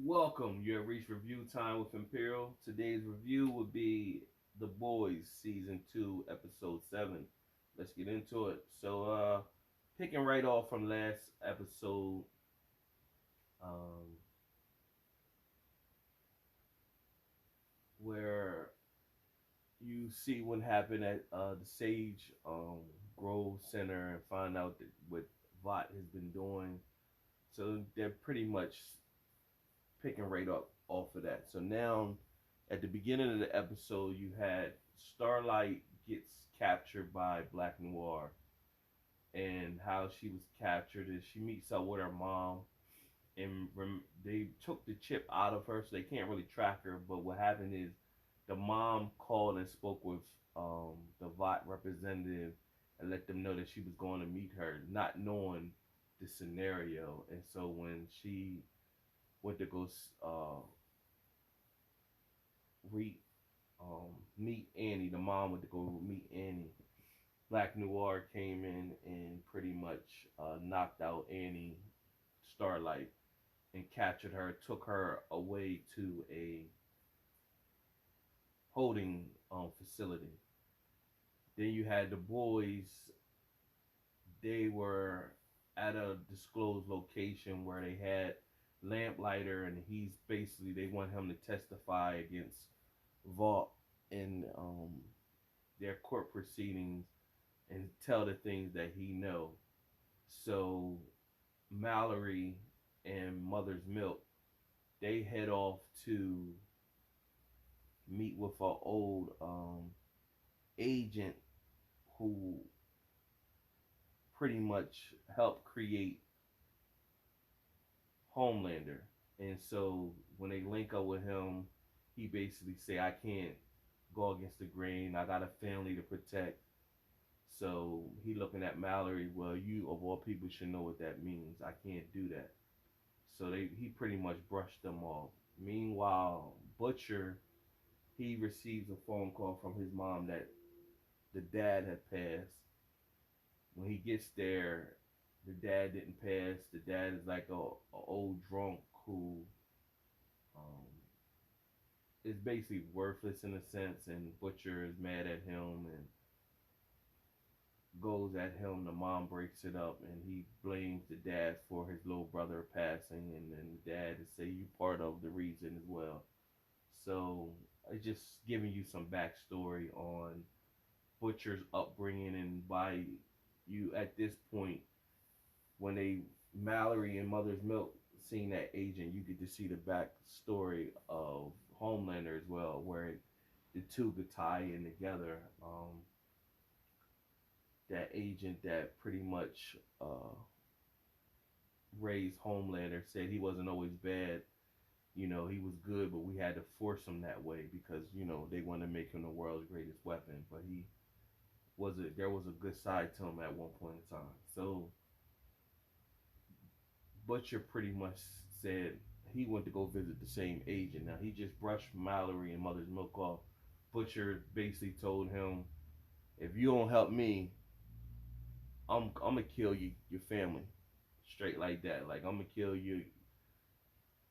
Welcome. You have reached review time with Imperial. Today's review would be The Boys Season 2, Episode 7. Let's get into it. Picking right off from last episode, um, where you see what happened at the Sage Grove Center and find out that what Vought has been doing. So they're pretty much picking right up off of that. So now, at the beginning of the episode, you had Starlight gets captured by Black Noir, and how she was captured is she meets up with her mom, and they took the chip out of her, so they can't really track her. But what happened is the mom called and spoke with the VOT representative and let them know that she was going to meet her, not knowing the scenario. And so when she went to go re meet Annie. The mom went to go meet Annie. Black Noir came in and pretty much knocked out Annie Starlight and captured her, took her away to a holding facility. Then you had the boys. They were at a disclosed location where they had Lamplighter, and he's basically they want him to testify against Vault in their court proceedings and tell the things that he know. So Mallory and Mother's Milk, they head off to meet with an old agent who pretty much helped create Homelander. And so when they link up with him, he basically say, I can't go against the grain. I got a family to protect. So he looking at Mallory, well, you of all people should know what that means. I can't do that. So he pretty much brushed them off. Meanwhile, Butcher, he receives a phone call from his mom that the dad had passed. When he gets there, the dad didn't pass. The dad is like a old drunk who um, is basically worthless in a sense, and Butcher is mad at him and goes at him. The mom breaks it up, and he blames the dad for his little brother passing, and then the dad is say you part of the reason as well. So it's just giving you some backstory on Butcher's upbringing and why you at this point when they Mallory and Mother's Milk seeing that agent, you get to see the backstory of Homelander as well, where the two could tie in together. That agent that pretty much raised Homelander said he wasn't always bad. You know, he was good, but we had to force him that way because they wanted to make him the world's greatest weapon. But he was a there was a good side to him at one point in time. So Butcher pretty much said he went to go visit the same agent. Now he just brushed Mallory and Mother's Milk off. Butcher basically told him, "If you don't help me, I'm gonna kill your family, straight like that. Like I'm gonna kill you.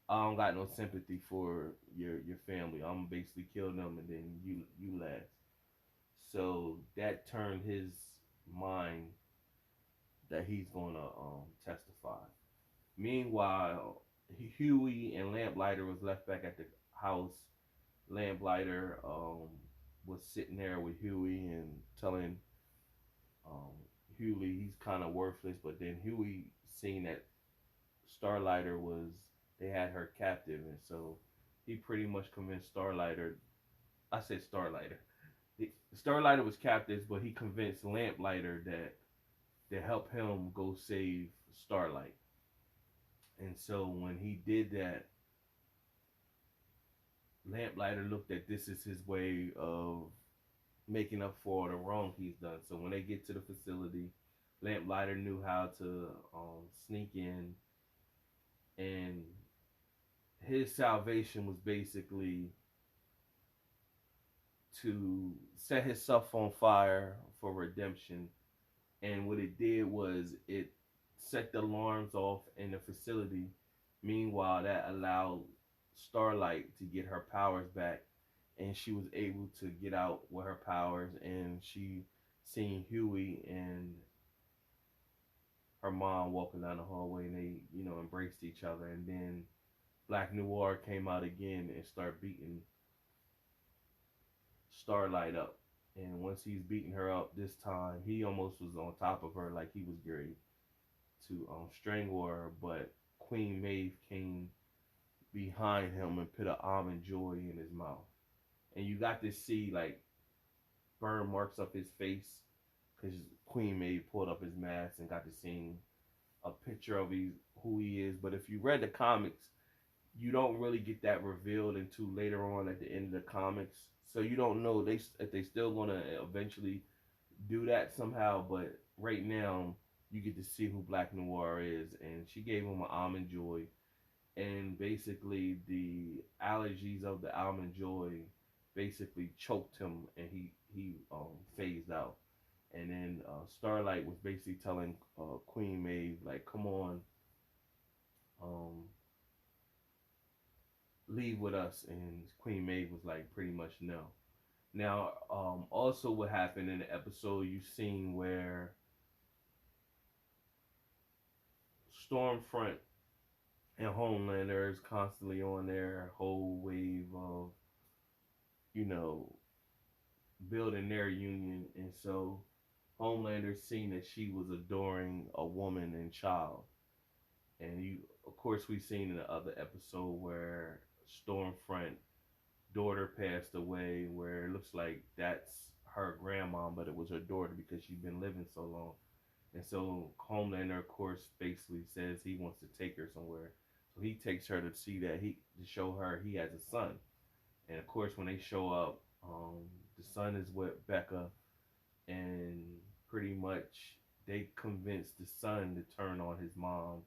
I don't got no sympathy for your family. I'm basically kill them, and then you last." So that turned his mind that he's gonna testify. Meanwhile, Huey and Lamplighter was left back at the house. Lamplighter was sitting there with Huey and telling um, Huey he's kind of worthless, but then Huey seen that Starlighter was they had her captive, and so he pretty much convinced Starlighter. I said Starlighter. Starlighter was captive, but he convinced Lamplighter that to help him go save Starlight. And so when he did that, Lamplighter looked at this as his way of making up for the wrong he's done. So when they get to the facility, Lamplighter knew how to sneak in, and his salvation was basically to set himself on fire for redemption. And what it did was it set the alarms off in the facility. Meanwhile, that allowed Starlight to get her powers back, and she was able to get out with her powers, and she seen Huey and her mom walking down the hallway, and they, embraced each other. And then Black Noir came out again and started beating Starlight up. And once he's beating her up this time, he almost was on top of her, like he was ready to strangle her. But Queen Maeve came behind him and put an almond joy in his mouth. And you got to see like burn marks up his face because Queen Maeve pulled up his mask and got to see a picture of who he is. But if you read the comics, you don't really get that revealed until later on at the end of the comics. So you don't know if they still gonna eventually do that somehow. But right now, you get to see who Black Noir is, and she gave him an almond joy, and basically the allergies of the almond joy basically choked him, and he phased out. And then Starlight was basically telling Queen Maeve like, "Come on, um, leave with us," and Queen Maeve was like, pretty much no. Now, also what happened in the episode, you've seen where Stormfront and Homelander is constantly on their whole wave of, you know, building their union, and so Homelander seen that she was adoring a woman and child, and of course, we've seen in the other episode where Stormfront daughter passed away, where it looks like that's her grandma, but it was her daughter because she'd been living so long. And so Homelander, of course, basically says he wants to take her somewhere. So he takes her to see that to show her he has a son. And of course, when they show up, the son is with Becca, and pretty much they convince the son to turn on his mom,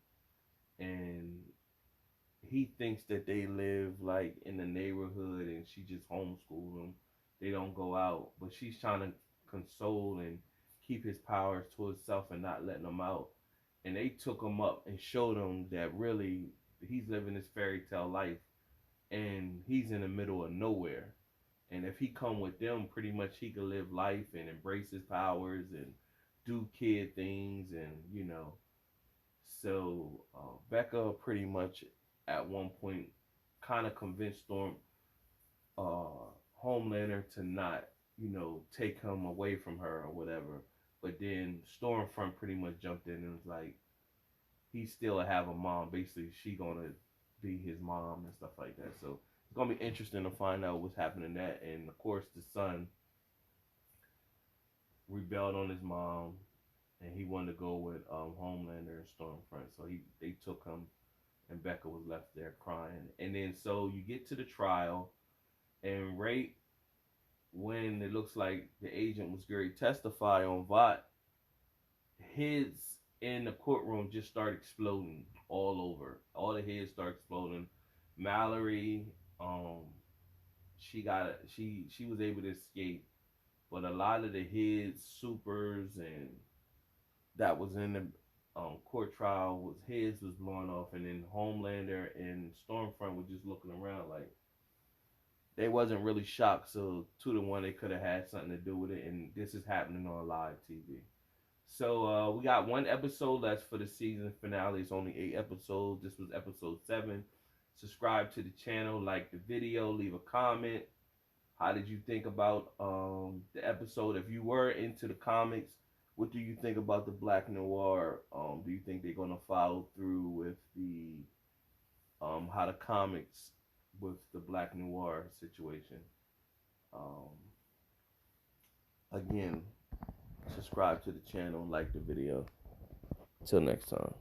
and he thinks that they live like in the neighborhood and she just homeschooled them. They don't go out, but she's trying to console and keep his powers to himself and not letting him out. And they took him up and showed him that really he's living this fairy tale life, and he's in the middle of nowhere. And if he come with them, pretty much he could live life and embrace his powers and do kid things, and So Becca pretty much at one point kind of convinced Homelander to not, take him away from her or whatever. But then Stormfront pretty much jumped in and was like, he still have a mom. Basically, she gonna be his mom and stuff like that. So it's gonna be interesting to find out what's happening that. And of course, the son rebelled on his mom, and he wanted to go with Homelander and Stormfront. So they took him, and Becca was left there crying. And then so you get to the trial, and right when it looks like the agent was going to testify on Vought, heads in the courtroom just start exploding all over. All the heads start exploding. Mallory, she was able to escape, but a lot of the heads, supers, and that was in the court trial heads was blowing off, and then Homelander and Stormfront were just looking around like they wasn't really shocked. So 2-1, they could have had something to do with it, and this is happening on live TV. So we got one episode left for the season finale. It's only 8 episodes. This was episode 7. Subscribe to the channel, like the video, leave a comment. How did you think about the episode? If you were into the comics, what do you think about the Black Noir? Do you think they're gonna follow through with the how the comics with the Black Noir situation? Again, subscribe to the channel, like the video. Till next time.